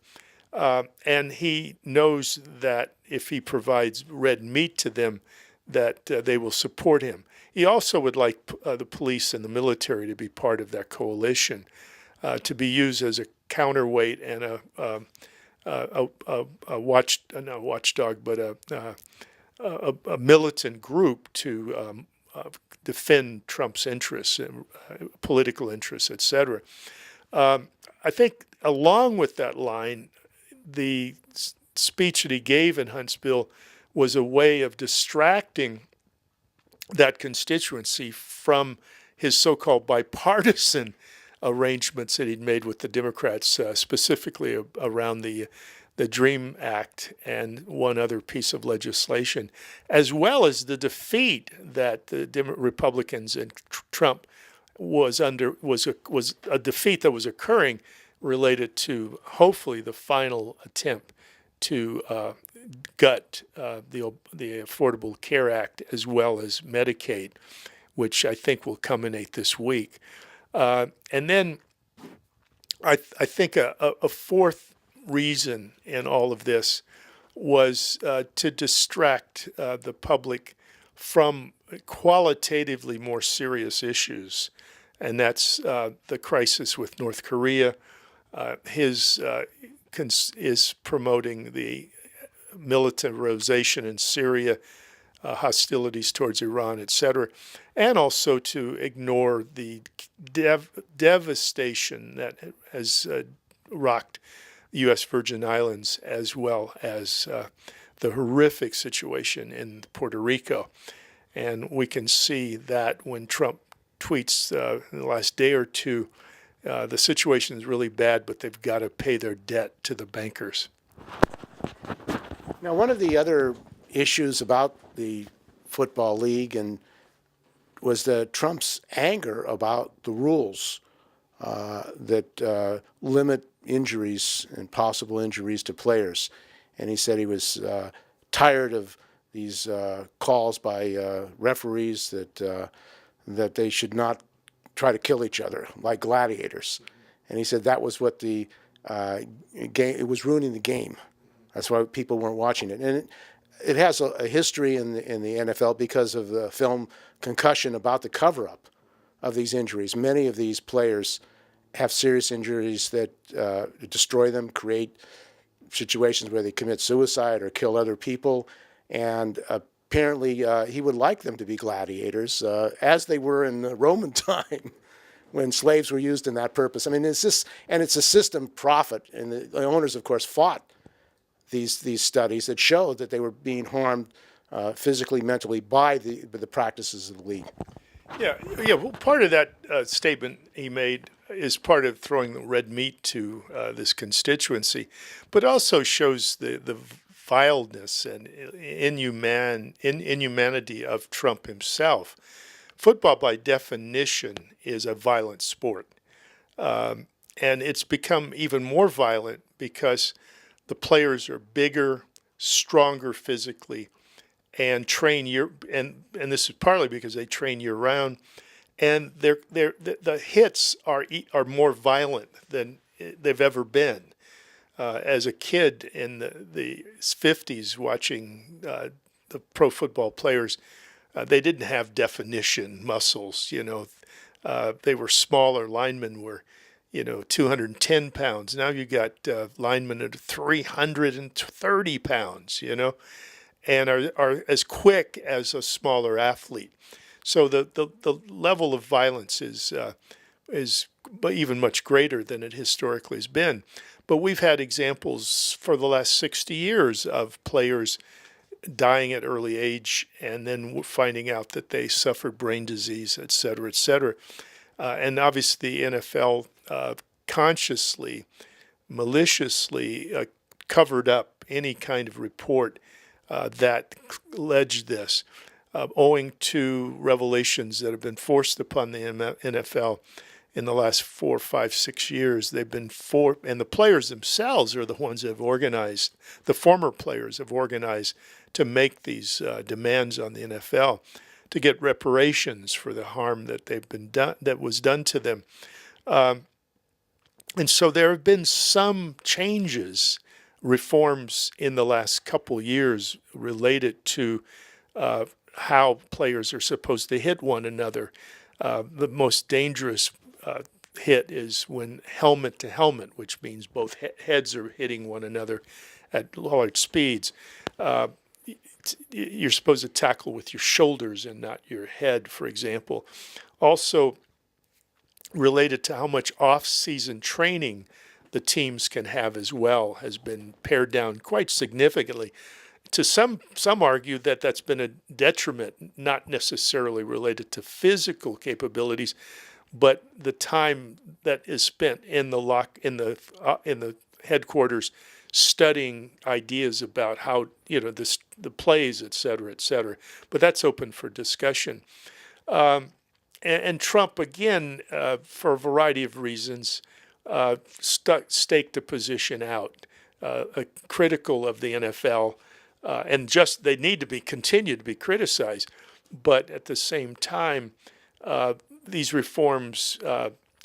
And he knows that if he provides red meat to them, that they will support him. He also would like the police and the military to be part of that coalition, to be used as a counterweight and a watchdog, but a militant group to defend Trump's interests, political interests, etc. I think along with that line, the speech that he gave in Huntsville was a way of distracting that constituency from his so-called bipartisan arrangements that he'd made with the Democrats, specifically around the DREAM Act and one other piece of legislation, as well as the defeat that the Republicans and Trump was a defeat that was occurring related to hopefully the final attempt to gut the Affordable Care Act as well as Medicaid, which I think will culminate this week. And then I think a fourth reason in all of this was to distract the public from qualitatively more serious issues, and that's the crisis with North Korea. His is promoting the militarization in Syria, hostilities towards Iran, etc., and also to ignore the devastation that has rocked U.S. Virgin Islands, as well as the horrific situation in Puerto Rico. And we can see that when Trump tweets in the last day or two, the situation is really bad, but they've got to pay their debt to the bankers. Now, one of the other issues about the Football League was Trump's anger about the rules that limit injuries and possible injuries to players. And he said he was tired of these calls by referees that they should not try to kill each other like gladiators. And he said that was what the game, it was ruining the game. That's why people weren't watching it. And it has a history in the NFL because of the film Concussion about the cover-up of these injuries. Many of these players have serious injuries that destroy them, create situations where they commit suicide or kill other people. And apparently he would like them to be gladiators, as they were in the Roman time when slaves were used in that purpose. I mean, it's a system profit, and the owners, of course, fought these studies that showed that they were being harmed physically, mentally by the practices of the league. Yeah, yeah. Well, part of that statement he made is part of throwing the red meat to this constituency, but also shows the vileness and inhumanity of Trump himself. Football, by definition, is a violent sport, and it's become even more violent because the players are bigger, stronger physically, and train and this is partly because they train year round, and the hits are more violent than they've ever been. As a kid in the 50s, watching the pro football players, they didn't have definition muscles. They were smaller. Linemen were 210 pounds. Now you got linemen at 330 pounds. And are as quick as a smaller athlete. So the level of violence is even much greater than it historically has been. But we've had examples for the last 60 years of players dying at early age and then finding out that they suffered brain disease, et cetera, et cetera. And obviously the NFL consciously, maliciously covered up any kind of report that alleged this, owing to revelations that have been forced upon the NFL in the last 4, 5, 6 years. They've been and the players themselves are the ones that have organized, the former players have organized to make these demands on the NFL to get reparations for the harm that that was done to them. And so there have been some changes, reforms in the last couple years related to how players are supposed to hit one another. The most dangerous hit is when helmet to helmet, which means both heads are hitting one another at large speeds. You're supposed to tackle with your shoulders and not your head, for example. Also, related to how much off-season training the teams can have as well has been pared down quite significantly. To some argue that that's been a detriment, not necessarily related to physical capabilities, but the time that is spent in the headquarters studying ideas about how the plays, et cetera, et cetera. But that's open for discussion. And Trump, again, for a variety of reasons, staked a position out, critical of the NFL, and just they need to be continued to be criticized. But at the same time, these reforms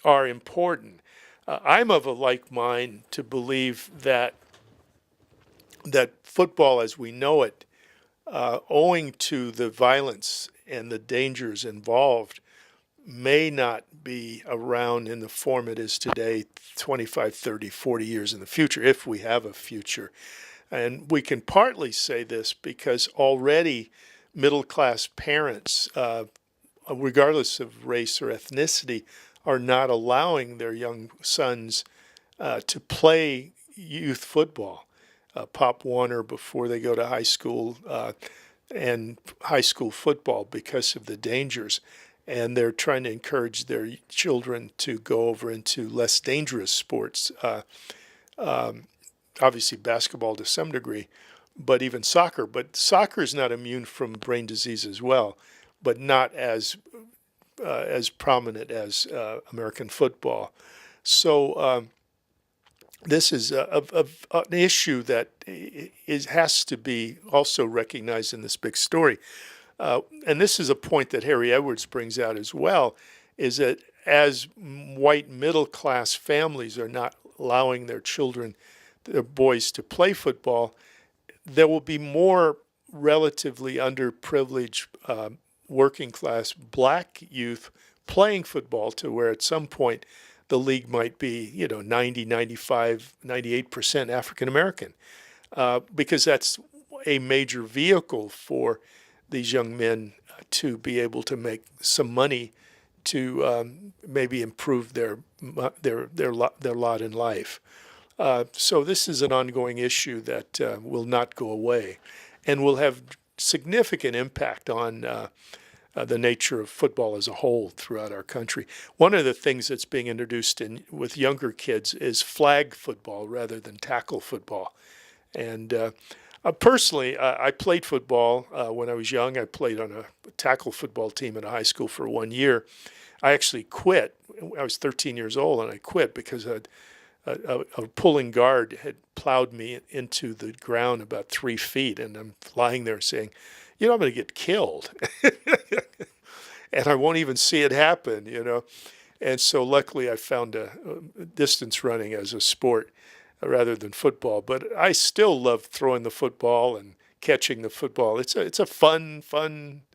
are important. I'm of a like mind to believe that football as we know it, owing to the violence and the dangers involved, may not be around in the form it is today 25, 30, 40 years in the future, if we have a future. And we can partly say this because already middle-class parents, regardless of race or ethnicity, are not allowing their young sons to play youth football, Pop Warner before they go to high school, and high school football because of the dangers. And they're trying to encourage their children to go over into less dangerous sports, obviously basketball to some degree, but even soccer. But soccer is not immune from brain disease as well, but not as prominent as American football. So this is an issue that has to be also recognized in this big story. And this is a point that Harry Edwards brings out as well, is that as white middle-class families are not allowing their children, their boys, to play football, there will be more relatively underprivileged working-class black youth playing football, to where at some point the league might be 90, 95, 98% African-American, because that's a major vehicle for these young men to be able to make some money to maybe improve their lot in life. So this is an ongoing issue that will not go away and will have significant impact on the nature of football as a whole throughout our country. One of the things that's being introduced with younger kids is flag football rather than tackle football. And personally, I played football when I was young. I played on a tackle football team at a high school for 1 year. I actually quit. I was 13 years old, and I quit because a pulling guard had plowed me into the ground about 3 feet, and I'm lying there saying, I'm going to get killed. And I won't even see it happen. And so luckily I found distance running as a sport rather than football. But I still love throwing the football and catching the football. It's a fun,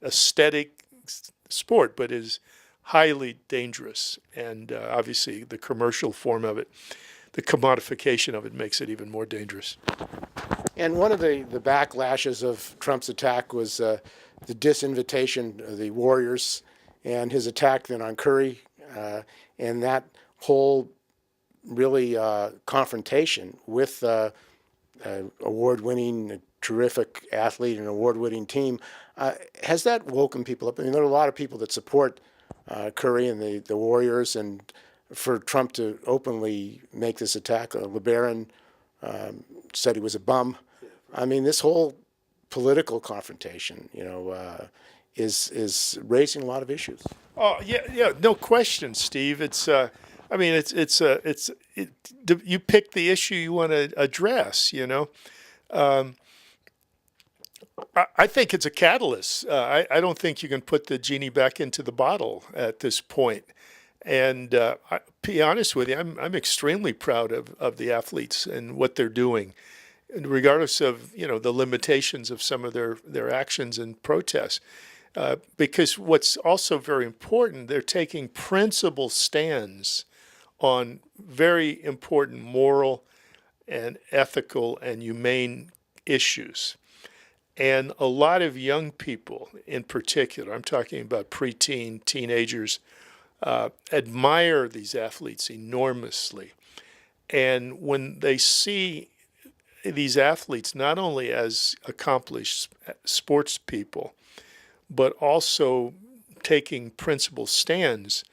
aesthetic sport, but is highly dangerous. And obviously the commercial form of it, the commodification of it, makes it even more dangerous. And one of the backlashes of Trump's attack was the disinvitation of the Warriors and his attack then on Curry, and that whole really confrontation with award-winning, terrific athlete and award-winning team. Has that woken people up? I mean, there are a lot of people that support Curry and the Warriors, and for Trump to openly make this attack, LeBaron said he was a bum. I mean, this whole political confrontation, is raising a lot of issues. Oh yeah, no question, Steve. It's you pick the issue you want to address. I think it's a catalyst. I don't think you can put the genie back into the bottle at this point. And to be honest with you, I'm extremely proud of the athletes and what they're doing, and regardless of the limitations of some of their actions and protests. Because what's also very important, they're taking principled stands on very important moral and ethical and humane issues. And a lot of young people in particular, I'm talking about preteen, teenagers, admire these athletes enormously. And when they see these athletes not only as accomplished sports people, but also taking principled stands,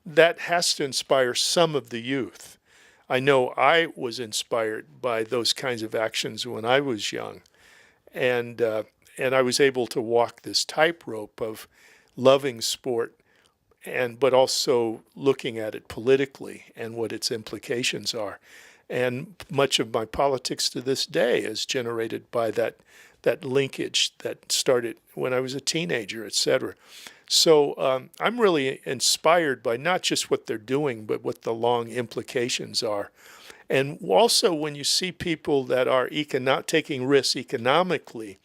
that has to inspire some of the youth. I know I was inspired by those kinds of actions when I was young, and I was able to walk this tightrope of loving sport, but also looking at it politically and what its implications are. And much of my politics to this day is generated by that linkage that started when I was a teenager, et cetera. So I'm really inspired by not just what they're doing, but what the long implications are. And also when you see people that are taking risks economically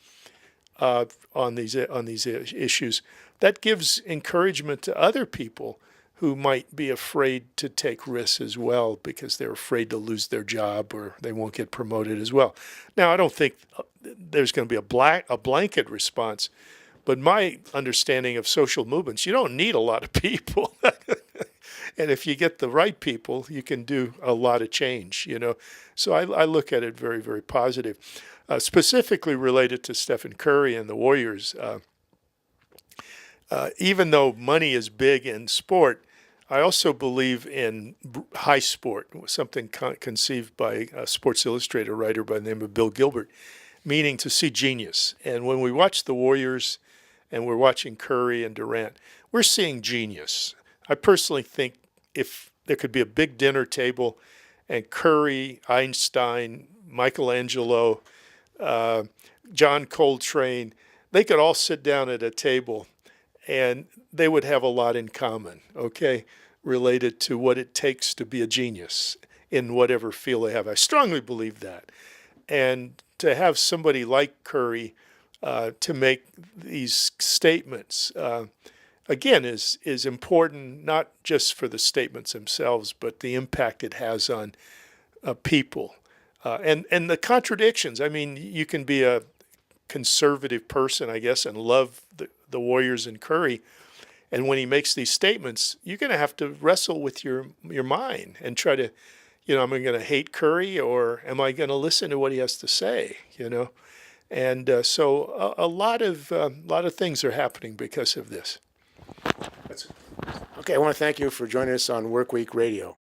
on these issues, that gives encouragement to other people who might be afraid to take risks as well because they're afraid to lose their job or they won't get promoted as well. Now, I don't think there's going to be a blanket response, but my understanding of social movements, you don't need a lot of people. And if you get the right people, you can do a lot of change, So I look at it very, very positive. Specifically related to Stephen Curry and the Warriors, even though money is big in sport, I also believe in high sport, something conceived by a Sports Illustrated writer by the name of Bill Gilbert, meaning to see genius. And when we watch the Warriors and we're watching Curry and Durant, we're seeing genius. I personally think if there could be a big dinner table and Curry, Einstein, Michelangelo, John Coltrane, they could all sit down at a table and they would have a lot in common, okay, related to what it takes to be a genius in whatever field they have. I strongly believe that. And to have somebody like Curry to make these statements, again, is important, not just for the statements themselves, but the impact it has on people. And the contradictions. I mean, you can be a conservative person, I guess, and love the Warriors and Curry. And when he makes these statements, you're going to have to wrestle with your mind and try to, am I going to hate Curry or am I going to listen to what he has to say? And so a lot of things are happening because of this. Okay, I want to thank you for joining us on Workweek Radio.